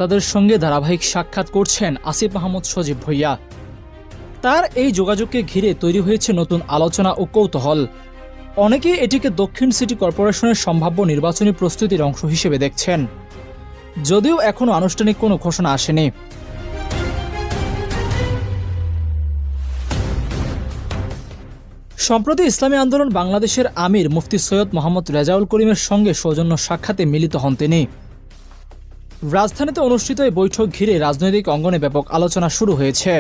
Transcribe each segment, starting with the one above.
তাদের সঙ্গে ধারাবাহিক সাক্ষাৎ করছেন আসিফ মাহমুদ সজীব ভুঁইয়া। তার এই যোগাযোগকে ঘিরে তৈরি হয়েছে নতুন আলোচনা ও কৌতূহল। অনেকেই এটিকে দক্ষিণ সিটি কর্পোরেশনের সম্ভাব্য নির্বাচনী প্রস্তুতির অংশ হিসেবে দেখছেন, যদিও এখনও আনুষ্ঠানিক কোনো ঘোষণা আসেনি। সম্প্রতি ইসলামী আন্দোলন বাংলাদেশের আমির মুফতি সৈয়দ মোহাম্মদ রেজাউল করিমের সঙ্গে সৌজন্য সাক্ষাতে মিলিত হন তিনি। রাজধানীতে অনুষ্ঠিত এই বৈঠক ঘিরে রাজনৈতিক অঙ্গনে ব্যাপক আলোচনা শুরু হয়েছে।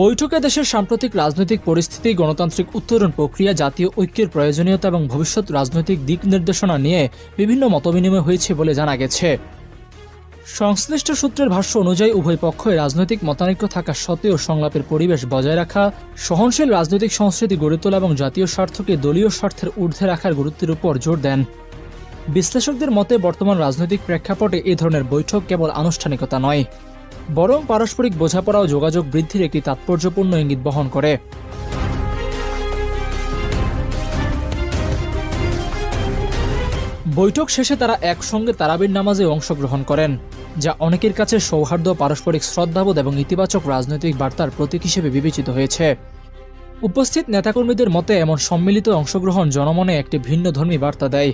বৈঠকে দেশের সাম্প্রতিক রাজনৈতিক পরিস্থিতি, গণতান্ত্রিক উত্তরণ প্রক্রিয়া, জাতীয় ঐক্যের প্রয়োজনীয়তা এবং ভবিষ্যৎ রাজনৈতিক দিক নির্দেশনা নিয়ে বিভিন্ন মতবিনিময় হয়েছে বলে জানা গেছে। সংশ্লিষ্ট সূত্রের ভাষ্য অনুযায়ী উভয় পক্ষই রাজনৈতিক মতানৈক্য থাকা সত্ত্বেও সংলাপের পরিবেশ বজায় রাখা, সহনশীল রাজনৈতিক সংস্কৃতি গড়ে তোলা এবং জাতীয় স্বার্থকে দলীয় স্বার্থের ঊর্ধ্বে রাখার গুরুত্বের উপর জোর দেন। বিশ্লেষকদের মতে বর্তমান রাজনৈতিক প্রেক্ষাপটে এই ধরনের বৈঠক কেবল আনুষ্ঠানিকতা নয়, বরং পারস্পরিক বোঝাপড়া ও যোগাযোগ বৃদ্ধির একটি তাৎপর্যপূর্ণ ইঙ্গিত বহন করে। বৈঠক শেষে তারা একসঙ্গে তারাবির নামাজে অংশগ্রহণ করেন, যা অনেকের কাছে সৌহার্দ্য, পারস্পরিক শ্রদ্ধাবোধ এবং ইতিবাচক রাজনৈতিক বার্তার প্রতীক হিসেবে বিবেচিত হয়েছে। উপস্থিত নেতাকর্মীদের মতে এমন সম্মিলিত অংশগ্রহণ জনমনে একটি ভিন্নধর্মী বার্তা দেয়,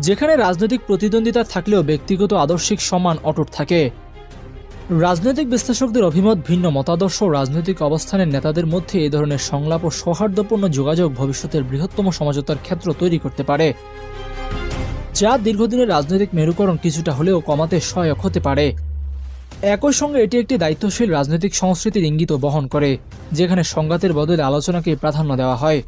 যেখানে রাজনৈতিক প্রতিদ্বন্দ্বিতা থাকলেও ব্যক্তিগত আদর্শিক সম্মান অটুট থাকে। রাজনৈতিক বিশ্লেষকদের অভিমত, ভিন্ন মতাদর্শ ও রাজনৈতিক অবস্থানের নেতাদের মধ্যে এই ধরনের সংলাপ ও সৌহার্দ্যপূর্ণ যোগাযোগ ভবিষ্যতের বৃহত্তম সমঝোতার ক্ষেত্র তৈরি করতে পারে, যা দীর্ঘদিনের রাজনৈতিক মেরুকরণ কিছুটা হলেও কমাতে সহায়ক হতে পারে। একই সঙ্গে এটি একটি দায়িত্বশীল রাজনৈতিক সংস্কৃতির ইঙ্গিতও বহন করে, যেখানে সংঘাতের বদলে আলোচনাকে প্রাধান্য দেওয়া হয়।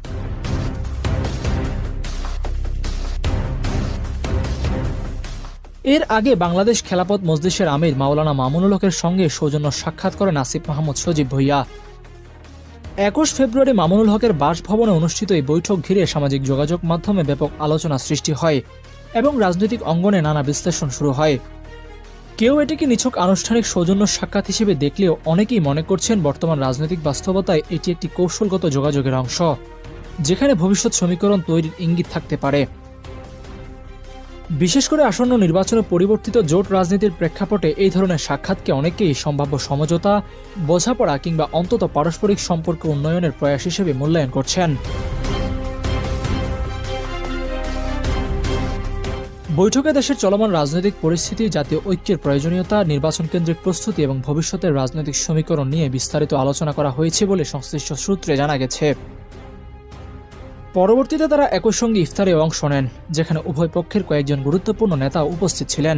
এর আগে বাংলাদেশ খেলাফত মজলিসের আমির মাওলানা মামুনুল হকের সঙ্গে সৌজন্য সাক্ষাৎ করেন আসিফ মাহমুদ সজীব ভুঁইয়া। 21 ফেব্রুয়ারি মামুনুল হকের বাসভবনে অনুষ্ঠিত এই বৈঠক ঘিরে সামাজিক যোগাযোগ মাধ্যমে ব্যাপক আলোচনা সৃষ্টি হয় এবং রাজনৈতিক অঙ্গনে নানা বিশ্লেষণ শুরু হয়। কেউ এটিকে নিছক আনুষ্ঠানিক সৌজন্য সাক্ষাৎ হিসেবে দেখলেও অনেকেই মনে করছেন বর্তমান রাজনৈতিক বাস্তবতায় এটি একটি কৌশলগত যোগাযোগের অংশ, যেখানে ভবিষ্যৎ সমীকরণ তৈরির ইঙ্গিত থাকতে পারে। বিশেষ করে আসন্ন নির্বাচনে পরিবর্তিত জোট রাজনীতির প্রেক্ষাপটে এই ধরনের সাক্ষাৎকে অনেকেই সম্ভাব্য সমঝোতা, বোঝাপড়া কিংবা অন্তত পারস্পরিক সম্পর্ক উন্নয়নের প্রয়াস হিসেবে মূল্যায়ন করছেন। বৈঠকে দেশের চলমান রাজনৈতিক পরিস্থিতি, জাতীয় ঐক্যের প্রয়োজনীয়তা, নির্বাচন কেন্দ্রিক প্রস্তুতি এবং ভবিষ্যতের রাজনৈতিক সমীকরণ নিয়ে বিস্তারিত আলোচনা করা হয়েছে বলে সংশ্লিষ্ট সূত্রে জানা গেছে। পরবর্তীতে তারা একই সঙ্গে ইফতারে অংশ নেন, যেখানে উভয় পক্ষের কয়েকজন গুরুত্বপূর্ণ নেতা উপস্থিত ছিলেন।